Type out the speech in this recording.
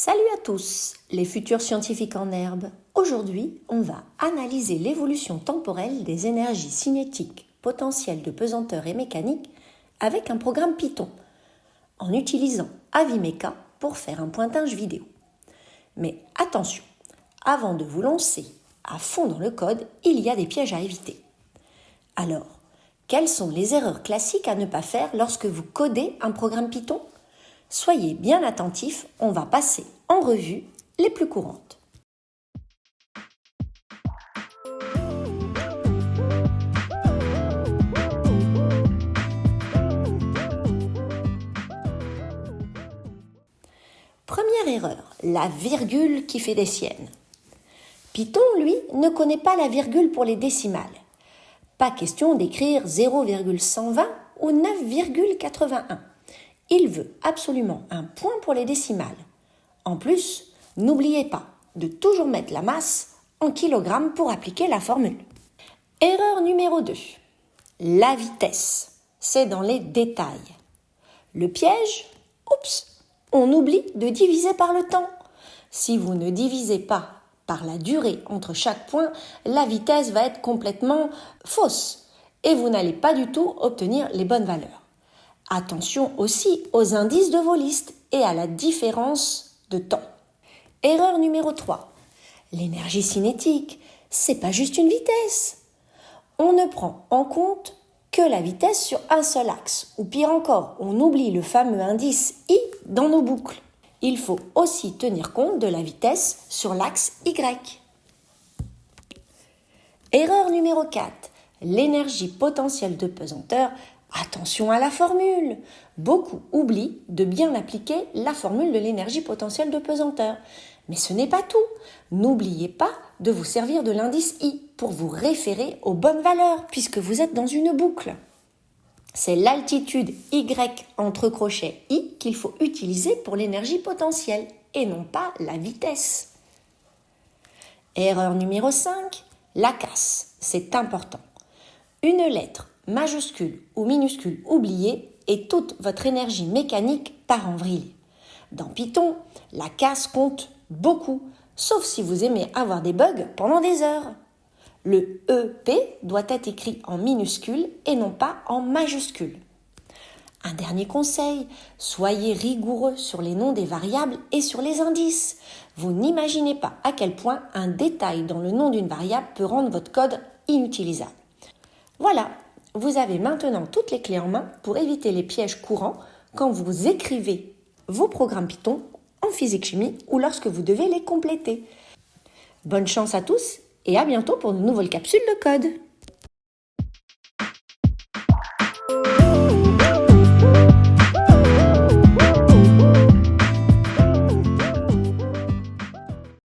Salut à tous, les futurs scientifiques en herbe. Aujourd'hui, on va analyser l'évolution temporelle des énergies cinétiques, potentielles de pesanteur et mécanique avec un programme Python, en utilisant Avimeca pour faire un pointage vidéo. Mais attention, avant de vous lancer à fond dans le code, il y a des pièges à éviter. Alors, quelles sont les erreurs classiques à ne pas faire lorsque vous codez un programme Python ? Soyez bien attentifs, on va passer en revue les plus courantes. Première erreur, la virgule qui fait des siennes. Python, lui, ne connaît pas la virgule pour les décimales. Pas question d'écrire 0,120 ou 9,81. Il veut absolument un point pour les décimales. En plus, n'oubliez pas de toujours mettre la masse en kilogrammes pour appliquer la formule. Erreur numéro 2. La vitesse. C'est dans les détails. Le piège, on oublie de diviser par le temps. Si vous ne divisez pas par la durée entre chaque point, la vitesse va être complètement fausse et vous n'allez pas du tout obtenir les bonnes valeurs. Attention aussi aux indices de vos listes et à la différence de temps. Erreur numéro 3. L'énergie cinétique, c'est pas juste une vitesse. On ne prend en compte que la vitesse sur un seul axe. Ou pire encore, on oublie le fameux indice I dans nos boucles. Il faut aussi tenir compte de la vitesse sur l'axe Y. Erreur numéro 4. L'énergie potentielle de pesanteur. Attention à la formule. Beaucoup oublient de bien appliquer la formule de l'énergie potentielle de pesanteur. Mais ce n'est pas tout. N'oubliez pas de vous servir de l'indice I pour vous référer aux bonnes valeurs puisque vous êtes dans une boucle. C'est l'altitude Y entre crochets I qu'il faut utiliser pour l'énergie potentielle et non pas la vitesse. Erreur numéro 5, la casse. C'est important. Une lettre majuscule ou minuscule oubliée et toute votre énergie mécanique part en vrille. Dans Python, la casse compte beaucoup, sauf si vous aimez avoir des bugs pendant des heures. Le EP doit être écrit en minuscule et non pas en majuscule. Un dernier conseil, soyez rigoureux sur les noms des variables et sur les indices. Vous n'imaginez pas à quel point un détail dans le nom d'une variable peut rendre votre code inutilisable. Voilà, vous avez maintenant toutes les clés en main pour éviter les pièges courants quand vous écrivez vos programmes Python en physique-chimie ou lorsque vous devez les compléter. Bonne chance à tous et à bientôt pour de nouvelles capsules de code.